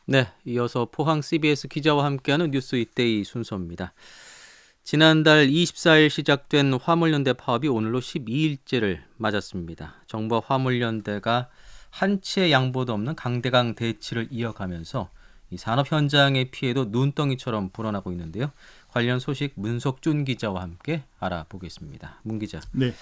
네, 이어서 포항 CBS 기자와 함께하는 뉴스 이데이 순서입니다. 지난달 24일 시작된 화물연대 파업이 오늘로 12일째를 맞았습니다. 정부와 화물연대가 한치의 양보도 없는 강대강 대치를 이어가면서 이 산업 현장의 피해도 눈덩이처럼 불어나고 있는데요. 관련 소식 문석준 기자와 함께 알아보겠습니다. 문 기자. 네,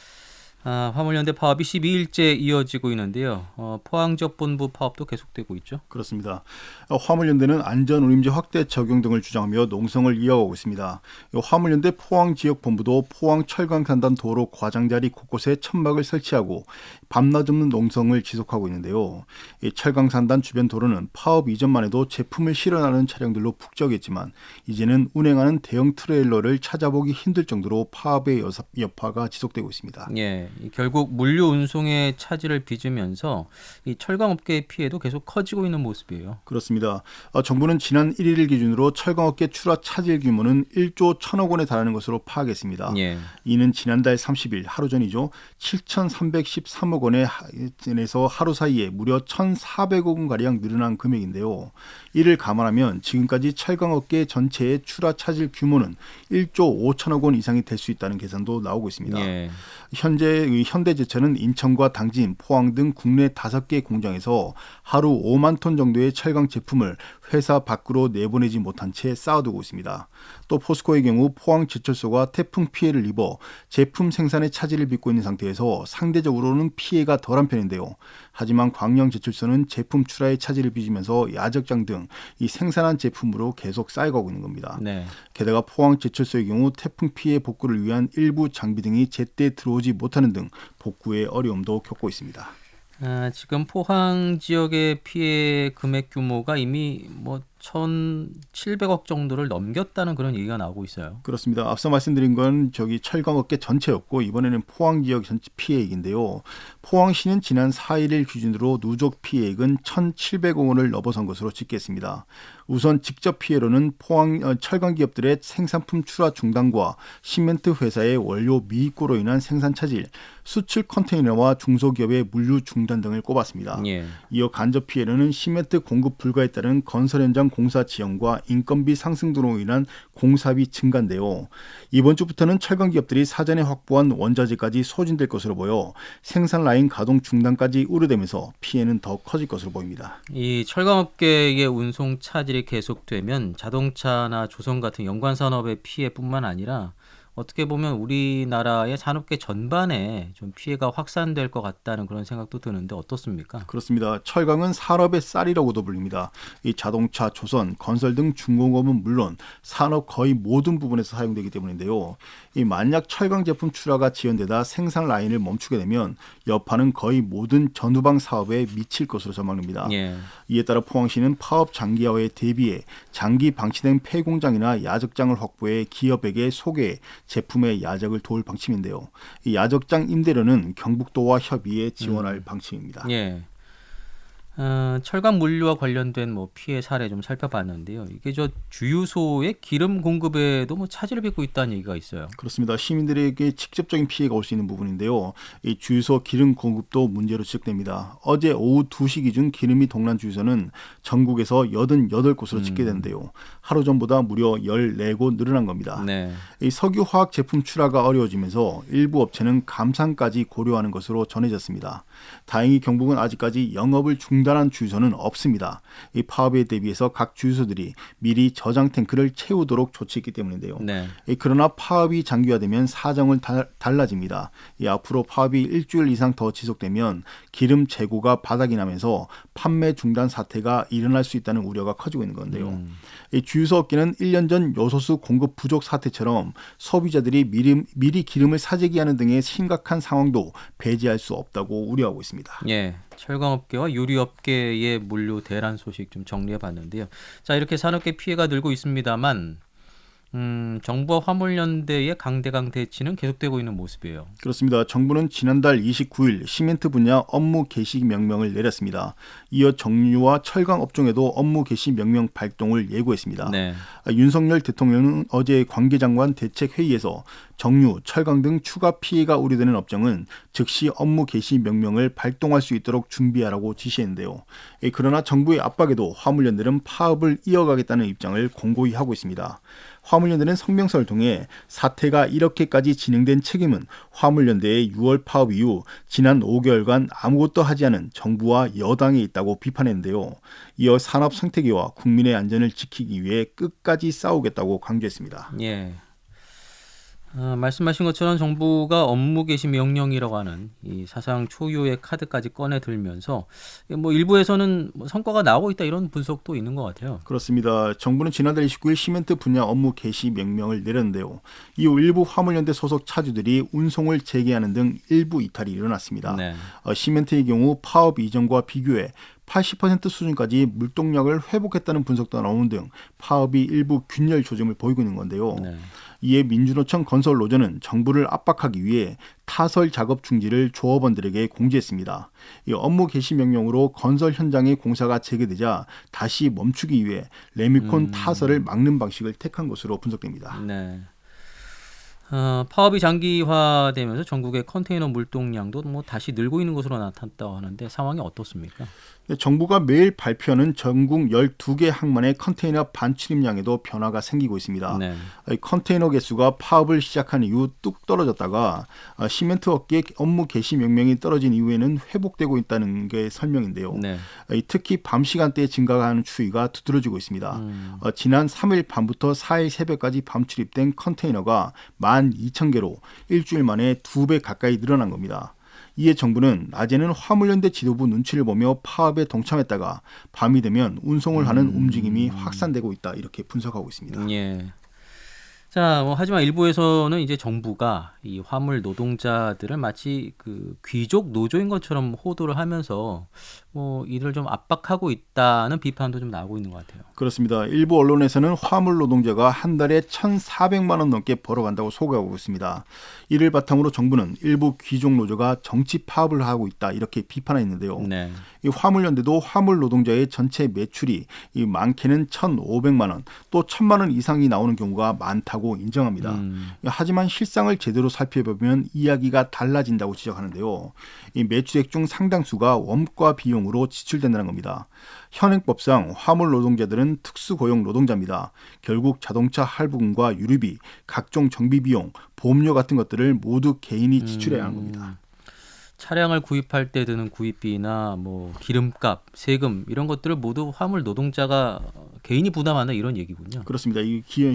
화물연대 파업이 12일째 이어지고 있는데요. 포항 지역 본부 파업도 계속되고 있죠. 그렇습니다. 화물연대는 안전운임제 확대 적용 등을 주장하며 농성을 이어가고 있습니다. 화물연대 포항지역본부도 포항철강산단 도로 과장자리 곳곳에 천막을 설치하고 밤낮 없는 농성을 지속하고 있는데요. 이 철강산단 주변 도로는 파업 이전만 해도 제품을 실어나르는 차량들로 북적했지만 이제는 운행하는 대형 트레일러를 찾아보기 힘들 정도로 파업의 여파가 지속되고 있습니다. 예, 결국 물류 운송의 차질을 빚으면서 이 철강업계의 피해도 계속 커지고 있는 모습이에요. 그렇습니다. 정부는 지난 1일 기준으로 철강업계 출하 차질 규모는 1조 1천억 원에 달하는 것으로 파악했습니다. 예, 이는 지난달 30일 하루 전이죠. 7,313억 원에서 하루 사이에 무려 1,400억 원가량 늘어난 금액인데요. 이를 감안하면 지금까지 철강업계 전체의 출하 차질 규모는 1조 5천억 원 이상이 될 수 있다는 계산도 나오고 있습니다. 예, 현재 현대제철은 인천과 당진, 포항 등 국내 5개 공장에서 하루 5만 톤 정도의 철강 제품을 회사 밖으로 내보내지 못한 채 쌓아두고 있습니다. 또 포스코의 경우 포항제철소가 태풍 피해를 입어 제품 생산에 차질을 빚고 있는 상태에서 상대적으로는 피해가 덜한 편인데요. 하지만 광양제철소는 제품 출하에 차질을 빚으면서 야적장 등 이 생산한 제품으로 계속 쌓여가고 있는 겁니다. 네. 게다가 포항제철소의 경우 태풍 피해 복구를 위한 일부 장비 등이 제때 들어오지 못하는 등 복구에 어려움도 겪고 있습니다. 지금 포항 지역의 피해 금액 규모가 이미 뭐 1,700억 정도를 넘겼다는 그런 얘기가 나오고 있어요. 그렇습니다. 앞서 말씀드린 건 철강업계 전체였고 이번에는 포항 지역 전체 피해액인데요. 포항시는 지난 4일 기준으로 누적 피해액은 1,700억 원을 넘어선 것으로 집계했습니다. 우선 직접 피해로는 포항 철강 기업들의 생산품 출하 중단과 시멘트 회사의 원료 미입고로 인한 생산 차질, 수출 컨테이너와 중소기업의 물류 중단 등을 꼽았습니다. 예. 이어 간접 피해로는 시멘트 공급 불가에 따른 건설 현장 공사 지연과 인건비 상승 등으로 인한 공사비 증가인데요. 이번 주부터는 철강 기업들이 사전에 확보한 원자재까지 소진될 것으로 보여 생산 라인 가동 중단까지 우려되면서 피해는 더 커질 것으로 보입니다. 이 철강업계의 운송 차질이 계속되면 자동차나 조선 같은 연관 산업의 피해뿐만 아니라 어떻게 보면 우리나라의 산업계 전반에 좀 피해가 확산될 것 같다는 그런 생각도 드는데 어떻습니까? 그렇습니다. 철강은 산업의 쌀이라고도 불립니다. 이 자동차, 조선, 건설 등 중공업은 물론 산업 거의 모든 부분에서 사용되기 때문인데요. 이 만약 철강 제품 출하가 지연되다 생산 라인을 멈추게 되면 여파는 거의 모든 전후방 사업에 미칠 것으로 전망됩니다. 예. 이에 따라 포항시는 파업 장기화에 대비해 장기 방치된 폐공장이나 야적장을 확보해 기업에게 소개, 제품의 야적을 도울 방침인데요. 이 야적장 임대료는 경북도와 협의해 지원할 방침입니다. 예. 철강 물류와 관련된 뭐 피해 사례 좀 살펴봤는데요. 이게 주유소의 기름 공급에도 뭐 차질을 빚고 있다는 얘기가 있어요. 그렇습니다. 시민들에게 직접적인 피해가 올 수 있는 부분인데요. 이 주유소 기름 공급도 문제로 지적됩니다. 어제 오후 2시 기준 기름이 동난 주유소는 전국에서 88곳으로 집계되는데요. 하루 전보다 무려 14곳 늘어난 겁니다. 네. 이 석유 화학 제품 출하가 어려워지면서 일부 업체는 감산까지 고려하는 것으로 전해졌습니다. 다행히 경북은 아직까지 영업을 중단한 주유소는 없습니다. 이 파업에 대비해서 각 주유소들이 미리 저장 탱크를 채우도록 조치했기 때문인데요. 네. 그러나 파업이 장기화되면 사정은 달라집니다. 앞으로 파업이 일주일 이상 더 지속되면 기름 재고가 바닥이 나면서 판매 중단 사태가 일어날 수 있다는 우려가 커지고 있는 건데요. 이 주유소 업계는 1년 전 요소수 공급 부족 사태처럼 소비자들이 미리 기름을 사재기하는 등의 심각한 상황도 배제할 수 없다고 우려하고 있습니다. 예. 철강업계와 유리업계의 물류 대란 소식 좀 정리해 봤는데요. 자, 이렇게 산업계 피해가 늘고 있습니다만 정부와 화물연대의 강대강 대치는 계속되고 있는 모습이에요. 그렇습니다. 정부는 지난달 29일 시멘트 분야 업무 개시 명령을 내렸습니다. 이어 정유와 철강 업종에도 업무 개시 명령 발동을 예고했습니다. 네. 윤석열 대통령은 어제 관계장관 대책회의에서 정유, 철강 등 추가 피해가 우려되는 업종은 즉시 업무 개시 명령을 발동할 수 있도록 준비하라고 지시했는데요. 그러나 정부의 압박에도 화물연대는 파업을 이어가겠다는 입장을 공고히 하고 있습니다. 화물연대는 성명서를 통해 사태가 이렇게까지 진행된 책임은 화물연대의 6월 파업 이후 지난 5개월간 아무것도 하지 않은 정부와 여당에 있다고 비판했는데요. 이어 산업 생태계와 국민의 안전을 지키기 위해 끝까지 싸우겠다고 강조했습니다. 예. 말씀하신 것처럼 정부가 업무 개시 명령이라고 하는 이 사상 초유의 카드까지 꺼내 들면서 뭐 일부에서는 뭐 성과가 나오고 있다 이런 분석도 있는 것 같아요. 그렇습니다. 정부는 지난달 29일 시멘트 분야 업무 개시 명령을 내렸는데요. 이후 일부 화물연대 소속 차주들이 운송을 재개하는 등 일부 이탈이 일어났습니다. 네. 시멘트의 경우 파업 이전과 비교해 80% 수준까지 물동력을 회복했다는 분석도 나오는 등 파업이 일부 균열 조짐을 보이고 있는 건데요. 네. 이에 민주노총 건설노조는 정부를 압박하기 위해 타설 작업 중지를 조업원들에게 공지했습니다. 이 업무 개시 명령으로 건설 현장의 공사가 재개되자 다시 멈추기 위해 레미콘 타설을 막는 방식을 택한 것으로 분석됩니다. 네. 파업이 장기화되면서 전국의 컨테이너 물동량도 뭐 다시 늘고 있는 것으로 나타났다고 하는데 상황이 어떻습니까? 정부가 매일 발표하는 전국 12개 항만의 컨테이너 반출입량에도 변화가 생기고 있습니다. 네. 컨테이너 개수가 파업을 시작한 이후 뚝 떨어졌다가 시멘트 업계 업무 개시 명령이 떨어진 이후에는 회복되고 있다는 게 설명인데요. 네. 특히 밤 시간대에 증가하는 추이가 두드러지고 있습니다. 지난 3일 밤부터 4일 새벽까지 밤 출입된 컨테이너가 12,000개로 일주일 만에 2배 가까이 늘어난 겁니다. 이에 정부는 낮에는 화물연대 지도부 눈치를 보며 파업에 동참했다가 밤이 되면 운송을 하는 움직임이 확산되고 있다 이렇게 분석하고 있습니다. 예. 자, 뭐 하지만 일부에서는 이제 정부가 이 화물 노동자들을 마치 그 귀족 노조인 것처럼 호도를 하면서 뭐 이를 좀 압박하고 있다는 비판도 좀 나오고 있는 것 같아요. 그렇습니다. 일부 언론에서는 화물 노동자가 한 달에 1,400만 원 넘게 벌어간다고 소개하고 있습니다. 이를 바탕으로 정부는 일부 귀족 노조가 정치 파업을 하고 있다 이렇게 비판했는데요. 네. 이 화물연대도 화물 노동자의 전체 매출이 많게는 1,500만 원, 또 1,000만 원 이상이 나오는 경우가 많다고 인정합니다. 하지만 실상을 제대로 살펴보면 이야기가 달라진다고 지적하는데요. 이 매출액 중 상당수가 원가 비용으로 지출된다는 겁니다. 현행법상 화물 노동자들은 특수고용 노동자입니다. 결국 자동차 할부금과 유류비, 각종 정비 비용, 보험료 같은 것들을 모두 개인이 지출해야 하는 겁니다. 차량을 구입할 때 드는 구입비나 뭐 기름값, 세금 이런 것들을 모두 화물 노동자가 개인이 부담한다 이런 얘기군요. 그렇습니다.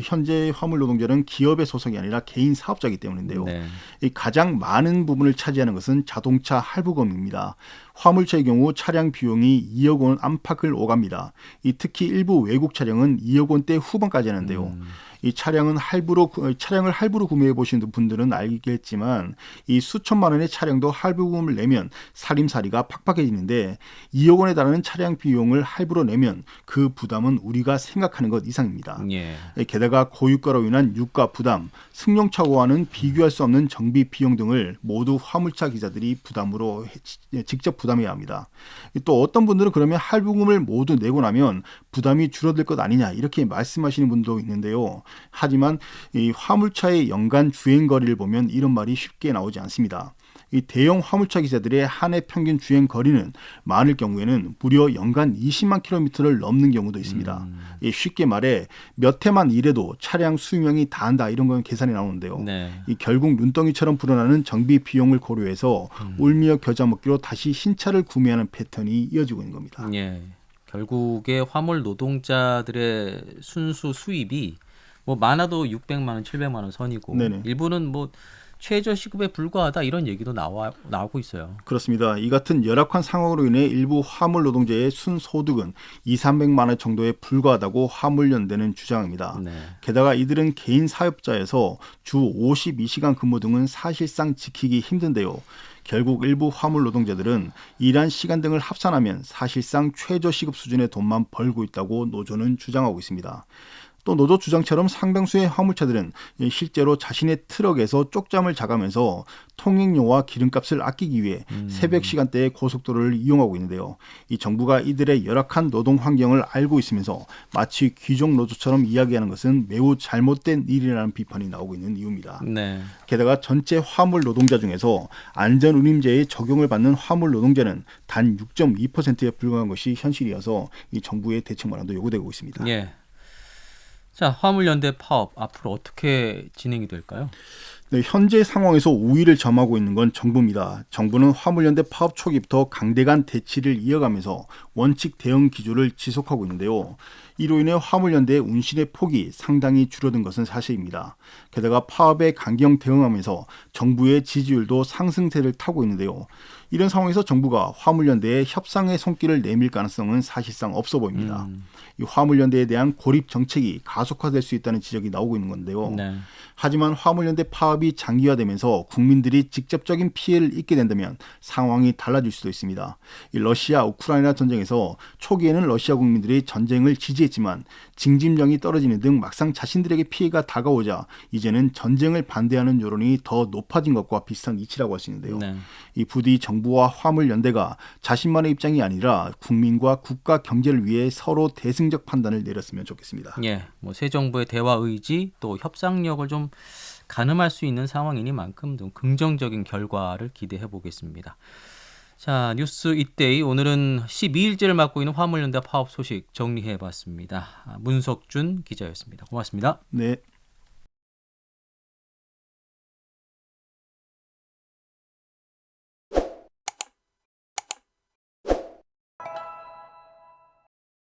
현재 화물 노동자는 기업의 소속이 아니라 개인 사업자이기 때문인데요. 네. 이 가장 많은 부분을 차지하는 것은 자동차 할부금입니다. 화물차의 경우 차량 비용이 2억 원 안팎을 오갑니다. 특히 일부 외국 차량은 2억 원대 후반까지 하는데요. 이 차량을 할부로 구매해 보신 분들은 알겠지만 이 수천만 원의 차량도 할부금을 내면 살림살이가 팍팍해지는데 2억 원에 달하는 차량 비용을 할부로 내면 그 부담은 우리가 생각하는 것 이상입니다. 예. 게다가 고유가로 인한 유가 부담, 승용차와는 비교할 수 없는 정비 비용 등을 모두 화물차 기사들이 부담으로 직접 부담해야 합니다. 또 어떤 분들은 그러면 할부금을 모두 내고 나면 부담이 줄어들 것 아니냐 이렇게 말씀하시는 분도 있는데요. 하지만 이 화물차의 연간 주행 거리를 보면 이런 말이 쉽게 나오지 않습니다. 이 대형 화물차 기사들의 한 해 평균 주행 거리는 많을 경우에는 무려 연간 20만 킬로미터를 넘는 경우도 있습니다. 쉽게 말해 몇 해만 일해도 차량 수명이 다한다 이런 건 계산이 나오는데요. 네. 결국 눈덩이처럼 불어나는 정비 비용을 고려해서 울며 겨자 먹기로 다시 신차를 구매하는 패턴이 이어지고 있는 겁니다. 예. 결국에 화물 노동자들의 순수 수입이 뭐 많아도 600만 원, 700만 원 선이고 네네. 일부는 뭐 최저 시급에 불과하다 이런 얘기도 나오고 있어요. 그렇습니다. 이 같은 열악한 상황으로 인해 일부 화물 노동자의 순소득은 200~300만 원 정도에 불과하다고 화물연대는 주장합니다. 네. 게다가 이들은 개인 사업자에서 주 52시간 근무 등은 사실상 지키기 힘든데요. 결국 일부 화물 노동자들은 일한 시간 등을 합산하면 사실상 최저 시급 수준의 돈만 벌고 있다고 노조는 주장하고 있습니다. 또 노조 주장처럼 상당수의 화물차들은 실제로 자신의 트럭에서 쪽잠을 자가면서 통행료와 기름값을 아끼기 위해 새벽 시간대에 고속도로를 이용하고 있는데요. 이 정부가 이들의 열악한 노동 환경을 알고 있으면서 마치 귀족 노조처럼 이야기하는 것은 매우 잘못된 일이라는 비판이 나오고 있는 이유입니다. 네. 게다가 전체 화물 노동자 중에서 안전운임제의 적용을 받는 화물 노동자는 단 6.2%에 불과한 것이 현실이어서 이 정부의 대책 마련도 요구되고 있습니다. 예. 자, 화물연대 파업 앞으로 어떻게 진행이 될까요? 네, 현재 상황에서 우위를 점하고 있는 건 정부입니다. 정부는 화물연대 파업 초기부터 강대간 대치를 이어가면서 원칙 대응 기조를 지속하고 있는데요. 이로 인해 화물연대의 운신의 폭이 상당히 줄어든 것은 사실입니다. 게다가 파업에 강경 대응하면서 정부의 지지율도 상승세를 타고 있는데요. 이런 상황에서 정부가 화물연대에 협상의 손길을 내밀 가능성은 사실상 없어 보입니다. 이 화물연대에 대한 고립 정책이 가속화될 수 있다는 지적이 나오고 있는 건데요. 네. 하지만 화물연대 파업이 장기화되면서 국민들이 직접적인 피해를 입게 된다면 상황이 달라질 수도 있습니다. 이 러시아 우크라이나 전쟁에서 초기에는 러시아 국민들이 전쟁을 지지했지만 징집령이 떨어지는 등 막상 자신들에게 피해가 다가오자 이제는 전쟁을 반대하는 여론이 더 높아진 것과 비슷한 이치라고 할 수 있는데요. 네. 이 부디 정부와 화물연대가 자신만의 입장이 아니라 국민과 국가 경제를 위해 서로 대승적 판단을 내렸으면 좋겠습니다. 예. 뭐 새 정부의 대화 의지 또 협상력을 좀 가늠할 수 있는 상황이니만큼 좀 긍정적인 결과를 기대해 보겠습니다. 자, 뉴스 이데이 오늘은 12일째를 맡고 있는 화물연대 파업 소식 정리해 봤습니다. 문석준 기자였습니다. 고맙습니다. 네.